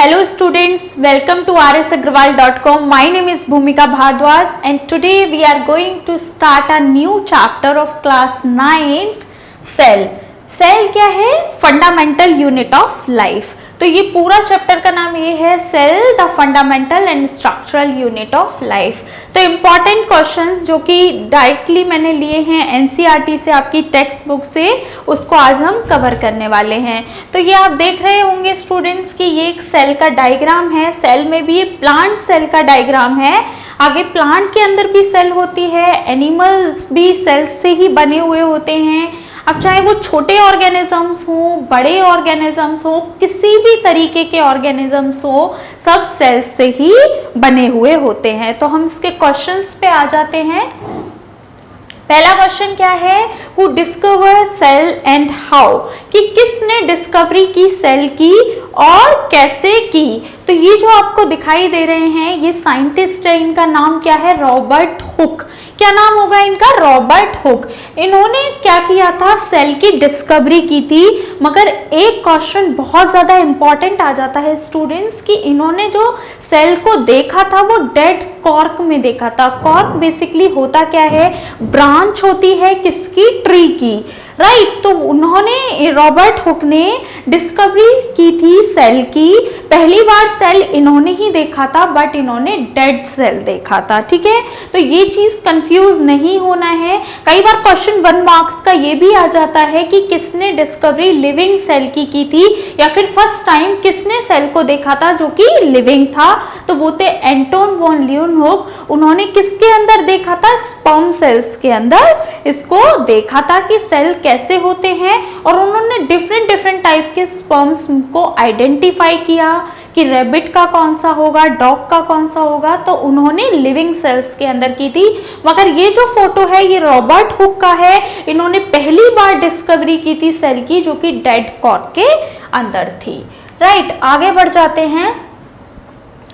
Hello students, welcome to rsagarwal.com. My name is Bhumika Bhardwaj and today we are going to start a new chapter of class 9th, Cell. Cell क्या है? Fundamental unit of life. तो ये पूरा chapter का नाम ये है cell the fundamental and structural unit of life. तो इम्पॉर्टेंट क्वेश्चंस जो कि डायरेक्टली मैंने लिए हैं एनसीईआरटी से, आपकी टेक्स्ट बुक से, उसको आज हम कवर करने वाले हैं। तो ये आप देख रहे होंगे स्टूडेंट्स कि ये एक सेल का डायग्राम है। सेल में भी ये प्लांट सेल का डायग्राम है। आगे प्लांट के अंदर भी सेल होती है, एनिमल्स भी सेल से ही बने हुए होते हैं। अब चाहे वो छोटे ऑर्गेनिजम्स हो, बड़े ऑर्गेनिजम्स हो, किसी भी तरीके के ऑर्गेनिजम्स हो, सब सेल्स से ही बने हुए होते हैं। तो हम इसके क्वेश्चंस पे आ जाते हैं। पहला क्वेश्चन क्या है? Who discover cell and how, कि किसने डिस्कवरी की सेल की और कैसे की। तो ये जो आपको दिखाई दे रहे हैं ये साइंटिस्ट है, इनका नाम क्या है? Robert Hooke. क्या नाम होगा इनका? Robert Hooke. इन्होंने क्या किया था? सेल की डिस्कवरी की थी। मगर एक क्वेश्चन बहुत ज्यादा इंपॉर्टेंट आ जाता है स्टूडेंट्स कि इन्होंने जो सेल को देखा था वो डेड कॉर्क में देखा था। कॉर्क बेसिकली होता क्या है? ब्रांच होती है किसकी? ट्री की, राइट। तो उन्होंने, रॉबर्ट हुक ने डिस्कवरी की थी सेल की। पहली बार सेल इन्होंने ही देखा था, बट इन्होंने डेड सेल देखा था, ठीक है। तो ये चीज कंफ्यूज नहीं होना है। कई बार क्वेश्चन 1 मार्क्स का ये भी आ जाता है कि किसने डिस्कवरी लिविंग सेल की थी, या फिर फर्स्ट टाइम किसने सेल को देखा था जो कि लिविंग था। तो वो थे एंटोन वॉन ल्यूनहुक। उन्होंने किसके अंदर देखा था? स्पर्म सेल्स के अंदर इसको देखा था कि सेल कैसे होते हैं। और उन्होंने डिफरेंट टाइप के स्पर्म्स को आइडेंटिफाई किया कि रैबिट का कौन सा होगा, डॉग का कौन सा होगा। तो उन्होंने लिविंग सेल्स के अंदर की थी। मगर ये जो फोटो है ये रॉबर्ट हुक का है। इन्होंने पहली बार डिस्कवरी की थी सेल की जो कि डेड कॉर्क के अंदर थी, राइट। आगे बढ़ जाते हैं।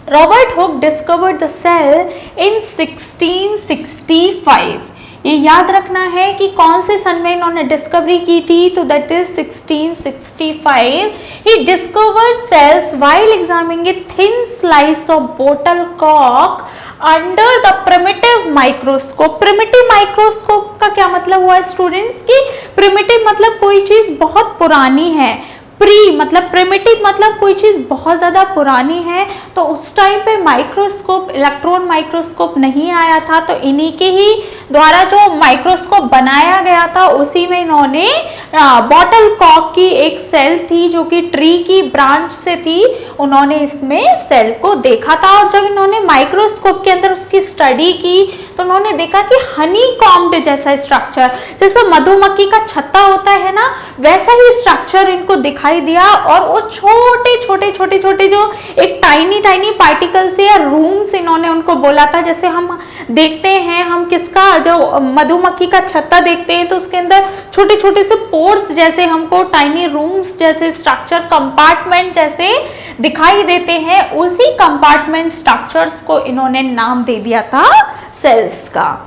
Robert Hooke discovered the cell in 1665। ये याद रखना है कि कौन से सन में इन्होंने डिस्कवरी की थी। तो that is 1665। He discovered cells while examining a thin slice of bottle cork under the primitive microscope. Primitive microscope का क्या मतलब हुआ स्टूडेंट्स? की प्रिमिटिव मतलब कोई चीज बहुत पुरानी है, प्री मतलब प्रिमिटिव मतलब कोई चीज बहुत ज्यादा पुरानी है। तो उस टाइम पे माइक्रोस्कोप, इलेक्ट्रॉन माइक्रोस्कोप नहीं आया था। तो इन्हीं के ही द्वारा जो माइक्रोस्कोप बनाया गया था उसी में इन्होंने बॉटल कॉर्क की एक सेल थी जो कि ट्री की ब्रांच से थी, उन्होंने इसमें सेल को देखा था। और जब इन्होंने माइक्रोस्कोप के अंदर उसकी स्टडी की तो उन्होंने देखा कि हनी कॉम्ब जैसा स्ट्रक्चर, जैसे मधुमक्खी का छत्ता होता है ना, वैसा ही स्ट्रक्चर इनको दिखाई दिया। और वो छोटे जो एक टाइनी पार्टिकल से या रूम्स इन्होंने उनको बोला था। जैसे हम देखते हैं, हम किसका, जो मधुमक्खी का छत्ता देखते हैं तो उसके अंदर छोटे से पोर्स जैसे हमको टाइनी रूम्स जैसे स्ट्रक्चर, कंपार्टमेंट जैसे दिखाई देते हैं। उसी कंपार्टमेंट स्ट्रक्चर्स को इन्होंने नाम दे दिया था सेल्स का,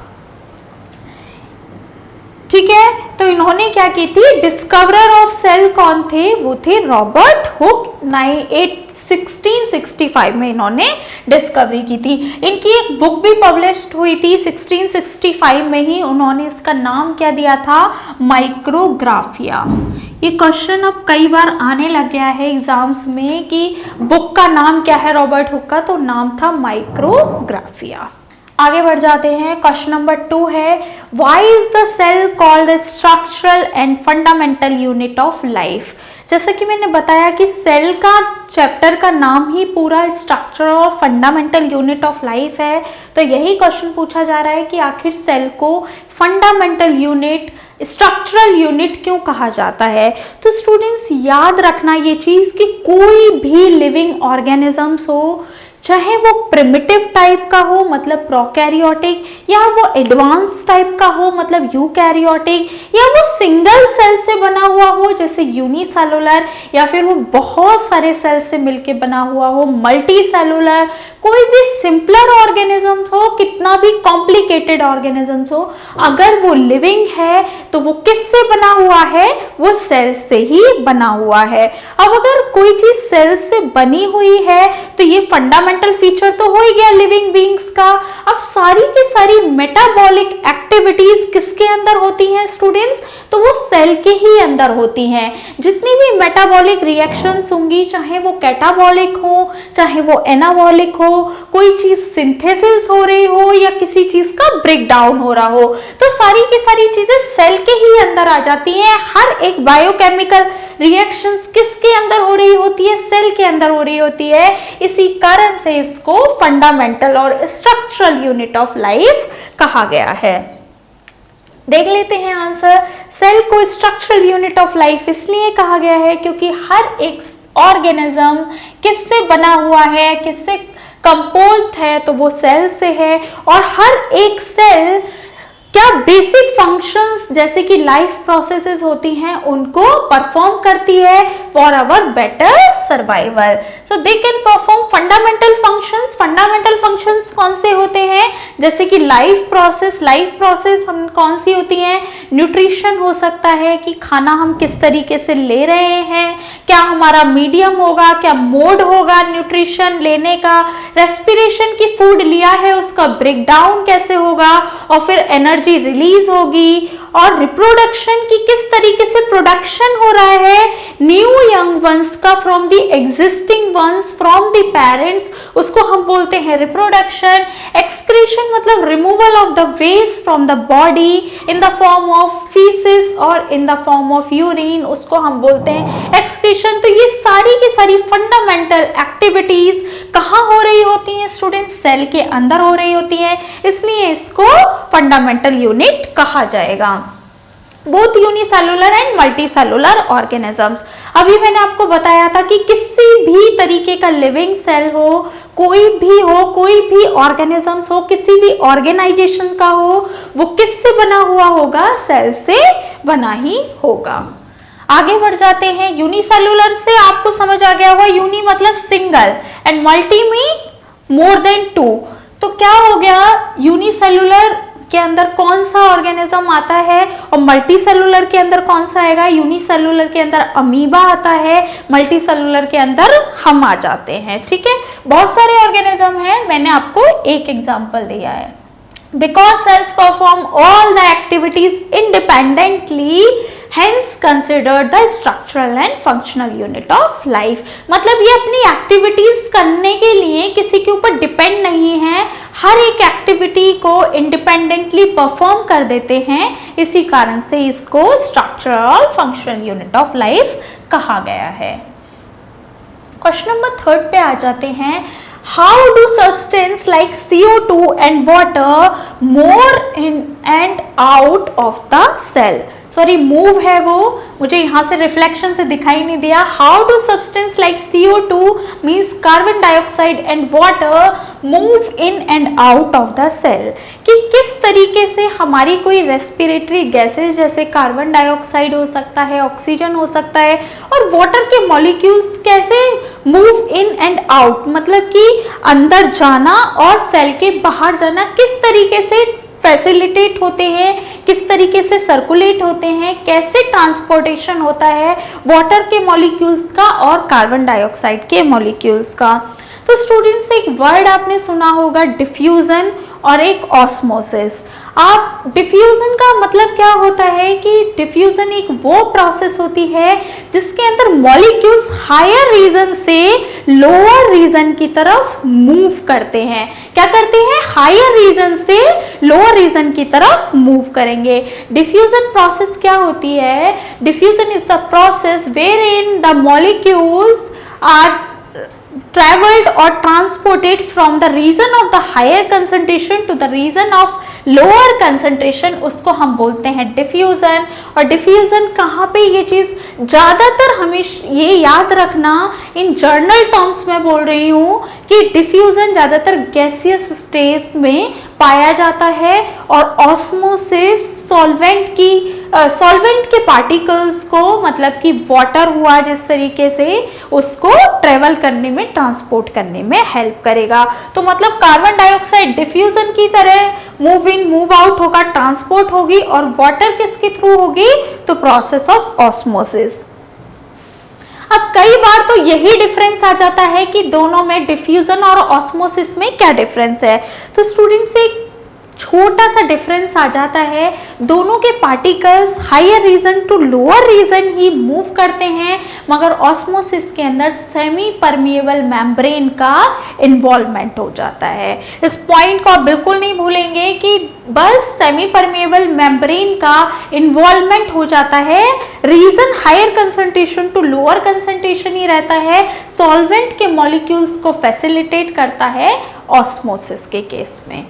ठीक है। तो इन्होंने क्या की थी? डिस्कवरर ऑफ सेल कौन थे? वो थे रॉबर्ट हुक। 1665 में इन्होंने डिस्कवरी की थी। इनकी एक बुक भी पब्लिश्ड हुई थी 1665 में ही। उन्होंने इसका नाम क्या दिया था? माइक्रोग्राफिया। ये क्वेश्चन अब कई बार आने लग गया है एग्जाम्स में कि बुक का नाम क्या है रॉबर्ट हुक का, तो नाम था माइक्रोग्राफिया। आगे बढ़ जाते हैं। क्वेश्चन नंबर 2 है, why is the cell called the structural and fundamental unit of life. जैसा कि मैंने बताया कि सेल का चैप्टर का नाम ही पूरा स्ट्रक्चर और फंडामेंटल यूनिट ऑफ लाइफ है। तो यही क्वेश्चन पूछा जा रहा है कि आखिर सेल को फंडामेंटल यूनिट, स्ट्रक्चरल यूनिट क्यों कहा जाता है। तो स्टूडेंट्स याद रखना ये चीज कि कोई भी लिविंग ऑर्गेनिजम्स हो, चाहे वो प्रिमिटिव टाइप का हो मतलब प्रोकैरियोटिक, या वो एडवांस टाइप का हो मतलब यूकैरियोटिक, या वो सिंगल सेल से बना हुआ हो जैसे यूनिसेलुलर, या फिर वो बहुत सारे सेल से मिलके बना हुआ हो मल्टी सेलुलर, कोई भी सिंपलर ऑर्गेनिजम्स हो, कितना भी कॉम्प्लिकेटेड ऑर्गेनिजम्स हो, अगर वो लिविंग है तो वो किससे बना हुआ है, वो सेल से ही बना हुआ है। अब अगर कोई चीज सेल से बनी हुई है तो ये फंडामेंटल फीचर तो हो ही गया लिविंग बीइंग्स का। अब सारी की सारी मेटाबॉलिक एक्टिविटीज किसके अंदर होती हैं स्टूडेंट्स, तो वो सेल के ही अंदर होती हैं। जितनी भी मेटाबॉलिक रिएक्शंस होंगी, चाहे वो कैटाबॉलिक हो चाहे वो एनाबॉलिक हो, कोई चीज सिंथेसिस हो रही हो या किसी चीज का ब्रेक डाउन हो रहा हो, तो सारी की सारी चीजें सेल के ही अंदर आ जाती हैं। हर एक बायोकेमिकल रिएक्शंस किसके अंदर हो रही होती है, सेल के अंदर हो रही होती है। इसी कारण से इसको फंडामेंटल और स्ट्रक्चरल यूनिट ऑफ लाइफ कहा गया है। देख लेते हैं आंसर। सेल को स्ट्रक्चरल यूनिट ऑफ लाइफ इसलिए कहा गया है क्योंकि हर एक ऑर्गेनिज्म किससे बना हुआ है, किससे कंपोज्ड है, तो वो सेल से है। और हर एक सेल क्या बेसिक फंक्शंस जैसे कि लाइफ प्रोसेसेस होती हैं उनको परफॉर्म करती है for our better survival. So they can perform fundamental functions. Fundamental functions कौन से होते हैं, जैसे कि लाइफ प्रोसेस हम कौन सी होती हैं, न्यूट्रिशन हो सकता है कि खाना हम किस तरीके से ले रहे हैं, क्या हमारा मीडियम होगा, क्या मोड होगा न्यूट्रिशन लेने का, रेस्पिरेशन की फूड लिया है उसका ब्रेक डाउन कैसे होगा, और फिर एनर्जी रिलीज होगी, और रिप्रोडक्शन की किस तरीके से प्रोडक्शन हो रहा है न्यू यंग वंस का from the existing ones from the parents, उसको हम बोलते हैं रिप्रोडक्शन। एक्सक्रीशन मतलब removal of the waste from the body in the form of faeces और in the form of urine, उसको हम बोलते हैं एक्सक्रीशन। तो ये सारी की सारी फंडामेंटल एक्टिविटीज कहाँ हो रही होती हैं स्टूडेंट्स, सेल के अंदर हो रही होती हैं, इसलिए इसको फंडामेंटल यूनिट कहा जाएगा। Both unicellular and multicellular organisms. अभी मैंने आपको बताया था कि किसी भी तरीके का लिविंग सेल हो, कोई भी ऑर्गेनिजम्स हो, किसी भी ऑर्गेनाइजेशन का हो, वो किससे बना हुआ होगा, सेल से बना ही होगा। आगे बढ़ जाते हैं। यूनिसेलुलर से आपको समझ आ गया होगा, यूनि मतलब single and multi mean more than two. तो क्या हो गया, यूनिसेलुलर के अंदर कौन सा ऑर्गेनिज्म आता है और मल्टी सेलुलर के अंदर कौन सा आएगा, यूनिसेलुलर के अंदर अमीबा आता है, मल्टी सेलुलर के अंदर हम आ जाते हैं। ठीक है, बहुत सारे ऑर्गेनिज्म हैं, मैंने आपको एक एग्जांपल दिया है। Because cells perform all the activities independently, hence considered the structural and functional unit of life। मतलब ये अपनी एक्टिविटीज करने के लिए किसी के ऊपर डिपेंड नहीं है, हर एक एक्टिविटी को इंडिपेंडेंटली परफॉर्म कर देते हैं, इसी कारण से इसको स्ट्रक्चरल और फंक्शनल यूनिट ऑफ लाइफ कहा गया है। क्वेश्चन नंबर 3 पे आ जाते हैं। How do substance like CO2 and water move in and out of the cell? Sorry, move है वो, मुझे यहाँ से रिफ्लेक्शन से दिखाई नहीं दिया। How do substance like CO2 means carbon dioxide and water move in and out of the cell, कि किस तरीके से हमारी कोई रेस्पिरेटरी गैसेस जैसे कार्बन डाइऑक्साइड हो सकता है, ऑक्सीजन हो सकता है, और वाटर के मॉलिक्यूल्स कैसे मूव इन एंड आउट, मतलब कि अंदर जाना और सेल के बाहर जाना किस तरीके से फैसिलिटेट होते हैं, किस तरीके से सर्कुलेट होते हैं, कैसे ट्रांसपोर्टेशन होता है वाटर के मॉलिक्यूल्स का और कार्बन डाइऑक्साइड के मॉलिक्यूल्स का। तो स्टूडेंट्स, एक वर्ड आपने सुना होगा डिफ्यूजन और एक ऑस्मोसिस। आप डिफ्यूजन का मतलब क्या होता है कि डिफ्यूजन एक वो प्रोसेस होती है जिसके अंदर मॉलिक्यूल्स हायर रीजन से लोअर रीजन की तरफ मूव करते हैं। क्या करते हैं, हायर रीजन से लोअर रीजन की तरफ मूव करेंगे। डिफ्यूजन प्रोसेस क्या होती है, diffusion is the process where in the molecules are traveled or transported from the region of the higher concentration to the region of lower concentration, उसको हम बोलते हैं डिफ्यूजन। और डिफ्यूजन कहाँ पे, ये चीज ज्यादातर हमें ये याद रखना, इन जर्नल टर्म्स में बोल रही हूँ कि डिफ्यूजन ज्यादातर गैसियस स्टेट में पाया जाता है और ऑस्मोसिस सॉल्वेंट के पार्टिकल्स को, मतलब कि वाटर हुआ जिस तरीके से, उसको ट्रेवल करने में, ट्रांसपोर्ट करने में हेल्प करेगा। तो मतलब कार्बन डाइऑक्साइड डिफ्यूजन की तरह मूव इन मूव आउट होगा, ट्रांसपोर्ट होगी, और वाटर किसके थ्रू होगी, तो प्रोसेस ऑफ ऑस्मोसिस। अब कई बार तो यही डिफरेंस आ जाता है कि दोनों में, डिफ्यूजन और ऑस्मोसिस में क्या डिफरेंस है। तो स्टूडेंट से छोटा सा डिफरेंस आ जाता है, दोनों के particles higher region to lower region ही मूव करते हैं, मगर ऑस्मोसिस के अंदर सेमी परमिएबल मेम्ब्रेन का इन्वॉल्वमेंट हो जाता है। इस पॉइंट को आप बिल्कुल नहीं भूलेंगे कि बस सेमी परमिएबल मेम्ब्रेन का इन्वॉल्वमेंट हो जाता है, region higher concentration to lower concentration ही रहता है, सॉल्वेंट के मॉलिक्यूल्स को फैसिलिटेट करता है ऑस्मोसिस के केस में।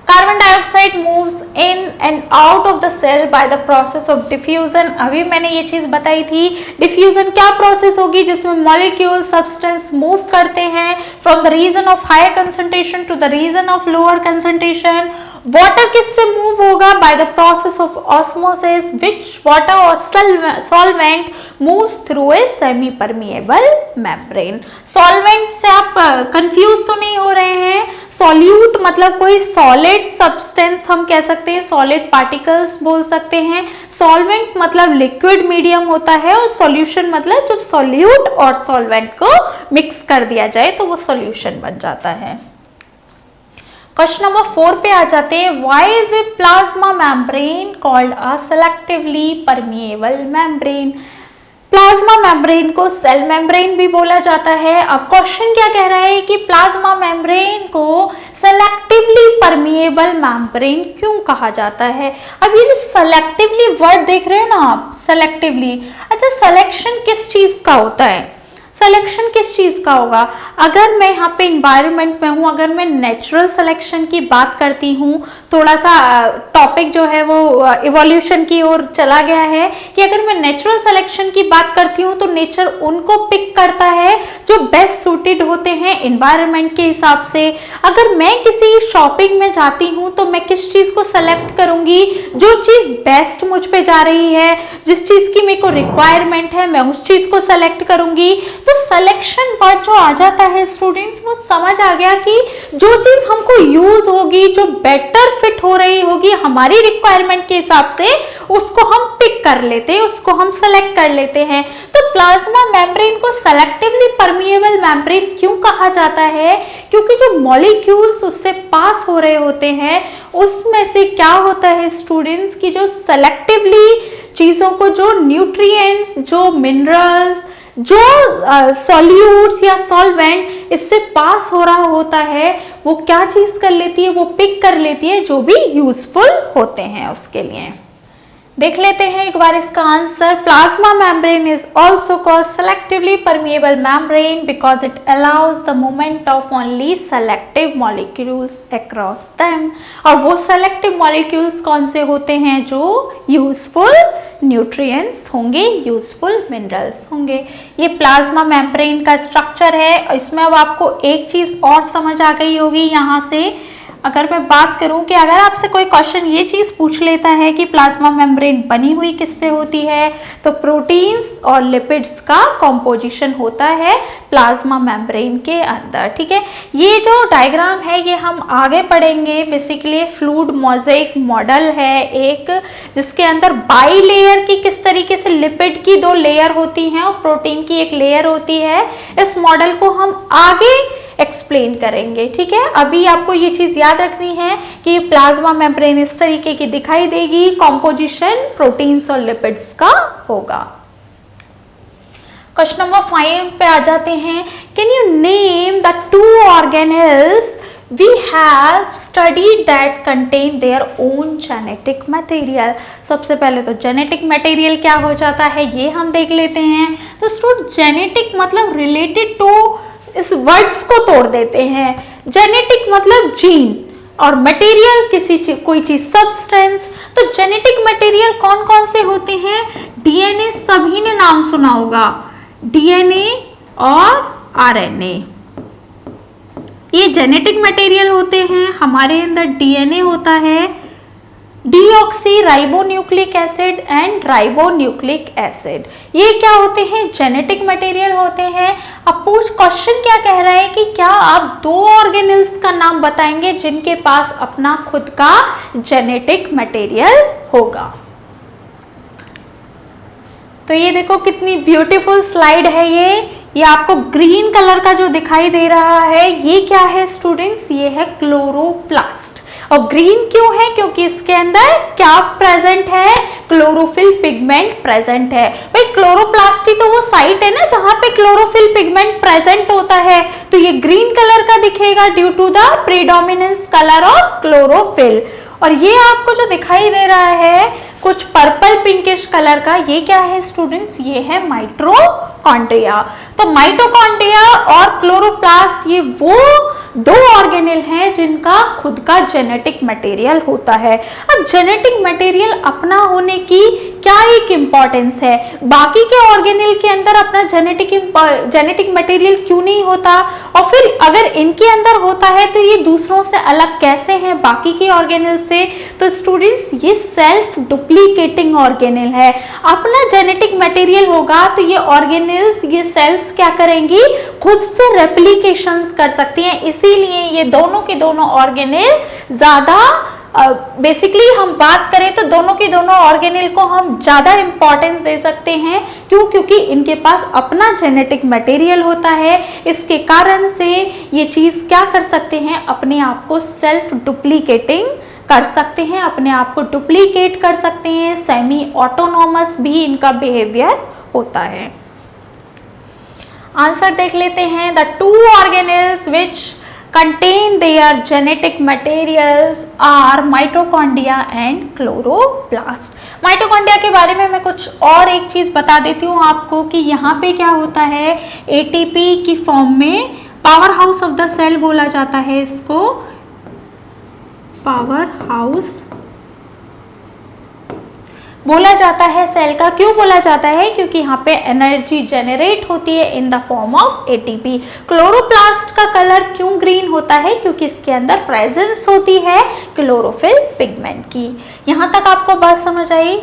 Carbon dioxide moves in and out of the cell by the process of diffusion. अभी मैंने ये चीज बताई थी, डिफ्यूजन क्या प्रोसेस होगी जिसमें मॉलिक्यूल सब्सटेंस मूव करते हैं from the region of higher concentration to the region of lower concentration. Water किससे मूव होगा, by the process of osmosis, which water और solvent moves through a semi permeable membrane. Solvent से आप confuse तो नहीं हो रहे हैं, सॉल्यूट मतलब कोई सॉलिड सब्सटेंस हम कह सकते हैं, सॉलिड पार्टिकल्स बोल सकते हैं, सॉल्वेंट मतलब लिक्विड मीडियम होता है, और सॉल्यूशन मतलब जब सॉल्यूट और सॉल्वेंट को मिक्स कर दिया जाए तो वो सॉल्यूशन बन जाता है। क्वेश्चन नंबर 4 पे आ जाते हैं, why is a plasma membrane called a selectively permeable membrane. Plasma membrane को सेल मेम्ब्रेन भी बोला जाता है। अब क्वेश्चन क्या कह रहा है कि प्लाज्मा मेम्ब्रेन को सेलेक्टिवली परमिएबल मेम्ब्रेन क्यों कहा जाता है। अब ये जो सेलेक्टिवली वर्ड देख रहे हो ना आप, सेलेक्टिवली, अच्छा सिलेक्शन किस चीज का होता है, सिलेक्शन किस चीज का होगा। अगर मैं यहाँ पे इन्वायरमेंट में हूँ, अगर मैं नेचुरल सिलेक्शन की बात करती हूँ, थोड़ा सा टॉपिक जो है वो इवोल्यूशन की ओर चला गया है, कि अगर मैं नेचुरल सिलेक्शन की बात करती हूँ तो नेचर उनको पिक करता है जो बेस्ट सूटेड होते हैं इन्वायरमेंट के हिसाब से। अगर मैं किसी शॉपिंग में जाती हूँ तो मैं किस चीज को सेलेक्ट करूंगी, जो चीज बेस्ट मुझ पे जा रही है, जिस चीज की मेरे को रिक्वायरमेंट है, मैं उस चीज को सेलेक्ट करूंगी। तो सिलेक्शन वर्ड जो आ जाता है स्टूडेंट्स, वो समझ आ गया कि जो चीज हमको यूज होगी, जो बेटर फिट हो रही होगी हमारी रिक्वायरमेंट के हिसाब से, उसको हम पिक कर लेते हैं, उसको हम सेलेक्ट कर लेते हैं। तो प्लाज्मा मेम्ब्रेन को सेलेक्टिवली परमिएबल मेम्ब्रेन क्यों कहा जाता है, क्योंकि जो मॉलिक्यूल्स उससे पास हो रहे होते हैं उसमें से क्या होता है स्टूडेंट्स, की जो सेलेक्टिवली चीजों को, जो न्यूट्रिएंट्स, जो मिनरल्स, जो सॉल्यूट्स या सॉल्वेंट इससे पास हो रहा होता है, वो क्या चीज कर लेती है, वो पिक कर लेती है जो भी यूजफुल होते हैं उसके लिए। देख लेते हैं एक बार इसका answer. Plasma membrane is also called selectively permeable membrane because it allows the movement of only selective molecules across them. और वो सेलेक्टिव मॉलिक्यूल्स कौन से होते हैं, जो यूजफुल न्यूट्रिएंट्स होंगे, यूजफुल मिनरल्स होंगे। ये प्लाज्मा मेम्ब्रेन का स्ट्रक्चर है। इसमें अब आपको एक चीज और समझ आ गई होगी यहाँ से, अगर मैं बात करूं कि अगर आपसे कोई क्वेश्चन ये चीज पूछ लेता है कि प्लाज्मा मेम्ब्रेन बनी हुई किससे होती है, तो प्रोटीन्स और लिपिड्स का कॉम्पोजिशन होता है प्लाज्मा मेम्ब्रेन के अंदर। ठीक है, ये जो डायग्राम है ये हम आगे पढ़ेंगे। बेसिकली फ्लूइड मोज़ेक मॉडल है एक, जिसके अंदर बाई लेयर की किस तरीके से लिपिड की 2 लेयर होती हैं और प्रोटीन की 1 लेयर होती है। इस मॉडल को हम आगे एक्सप्लेन करेंगे। ठीक है, अभी आपको ये चीज याद रखनी है कि प्लाज्मा मेम्ब्रेन इस तरीके की दिखाई देगी, कॉम्पोजिशन प्रोटीन्स और लिपिड्स का होगा। क्वेश्चन नंबर 5 पे आ जाते हैं। Can you name the 2 organelles we have studied that contain their own genetic material। सबसे पहले तो जेनेटिक मटेरियल क्या हो जाता है ये हम देख लेते हैं। तो स्टूडेंट जेनेटिक मतलब रिलेटेड टू, इस वर्ड्स को तोड़ देते हैं। जेनेटिक मतलब जीन और मटेरियल किसी चीज, कोई चीज सब्सटेंस। तो जेनेटिक मटेरियल कौन कौन से होते हैं? डीएनए, सभी ने नाम सुना होगा, डीएनए और आरएनए, ये जेनेटिक मटेरियल होते हैं। हमारे अंदर डीएनए होता है, deoxy ribonucleic acid and ribonucleic acid, ये क्या होते हैं? जेनेटिक मटेरियल होते हैं। अब क्वेश्चन क्या कह रहा है कि क्या आप 2 ऑर्गेनेल्स का नाम बताएंगे जिनके पास अपना खुद का जेनेटिक मटेरियल होगा। तो ये देखो कितनी ब्यूटीफुल स्लाइड है ये आपको ग्रीन कलर का जो दिखाई दे रहा है ये क्या है स्टूडेंट्स? ये है क्लोरोप्लास्ट। और ग्रीन क्यों है? क्योंकि इसके अंदर क्या प्रेजेंट है? क्लोरोफिल पिगमेंट प्रेजेंट है। भाई क्लोरोप्लास्ट ही तो वो साइट है ना जहां पे क्लोरोफिल पिगमेंट प्रेजेंट होता है, तो ये ग्रीन कलर का दिखेगा due to the predominance colour of chlorophyll. और ये आपको जो दिखाई दे रहा है कुछ पर्पल पिंकिश कलर का, ये क्या है स्टूडेंट्स? ये है माइटोकॉन्ड्रिया। तो माइटोकॉन्ड्रिया और क्लोरोप्लास्ट ये वो 2 ऑर्गेनेल हैं जिनका खुद का जेनेटिक मटेरियल होता है। अब जेनेटिक मटेरियल अपना होने की क्या एक इंपॉर्टेंस है? बाकी के ऑर्गेनेल के अंदर अपना जेनेटिक मटेरियल क्यों नहीं होता? और फिर अगर इनके अंदर होता है तो ये दूसरों से अलग कैसे हैं बाकी के ऑर्गेनेल से? तो स्टूडेंट्स ये सेल्फ डुप्लीकेटिंग ऑर्गेनेल है। अपना जेनेटिक मटेरियल होगा तो ये ऑर्गेनेल्स, ये सेल्स क्या करेंगी? खुद से रेप्लिकेशंस कर सकती हैं। इसीलिए ये दोनों के दोनों ऑर्गेनेल ज्यादा बेसिकली हम बात करें तो दोनों के दोनों ऑर्गेनेल को हम ज्यादा इंपॉर्टेंस दे सकते हैं। क्यों? क्योंकि इनके पास अपना जेनेटिक मटेरियल होता है। इसके कारण से ये चीज क्या कर सकते हैं? अपने आप को सेल्फ डुप्लीकेटिंग कर सकते हैं, अपने आप को डुप्लीकेट कर सकते हैं। सेमी ऑटोनोमस भी इनका बिहेवियर होता है। आंसर देख लेते हैं। The 2 organelles which contain their genetic materials are mitochondria and chloroplast। Mitochondria के बारे में मैं कुछ और एक चीज बता देती हूँ आपको कि यहाँ पे क्या होता है, एटीपी की फॉर्म में power house of the cell बोला जाता है इसको, पावर हाउस बोला जाता है सेल का। क्यों बोला जाता है? क्योंकि यहाँ पे एनर्जी जेनरेट होती है इन the form of ATP. Chloroplast का कलर क्यों ग्रीन होता है? क्योंकि इसके अंदर प्रेजेंस होती है क्लोरोफिल पिगमेंट की। यहाँ तक आपको बात समझ आई?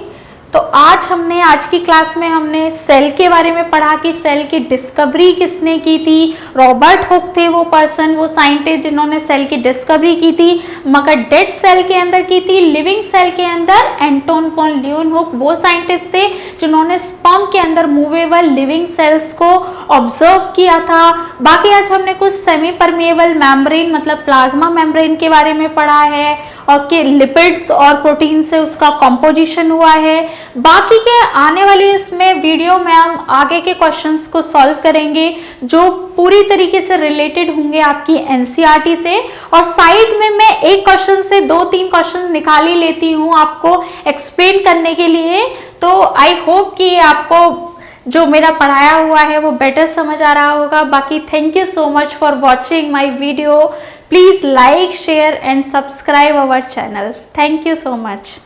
तो आज की क्लास में हमने सेल के बारे में पढ़ा कि सेल की डिस्कवरी किसने की थी। रॉबर्ट हुक थे वो पर्सन, वो साइंटिस्ट जिन्होंने सेल की डिस्कवरी की थी, मगर डेड सेल के अंदर की थी। लिविंग सेल के अंदर एंटोन फॉन ल्यूवेनहुक वो साइंटिस्ट थे जिन्होंने स्पर्म के अंदर मूवेबल लिविंग सेल्स को ऑब्जर्व किया था। बाकी आज हमने कुछ सेमी परमिएबल मेम्ब्रेन मतलब प्लाज्मा मेम्ब्रेन के बारे में पढ़ा है और कि लिपिड्स और प्रोटीन से उसका कॉम्पोजिशन हुआ है। बाकी के आने वाली इसमें वीडियो में हम आगे के क्वेश्चंस को सॉल्व करेंगे जो पूरी तरीके से रिलेटेड होंगे आपकी एनसीईआरटी से। और साइड में मैं एक क्वेश्चन से 2-3 क्वेश्चन निकाल ही लेती हूँ आपको एक्सप्लेन करने के लिए। तो आई होप कि आपको जो मेरा पढ़ाया हुआ है वो बेटर समझ आ रहा होगा। बाकी thank you so much for watching my video. Please like, share and subscribe our channel. Thank you so much.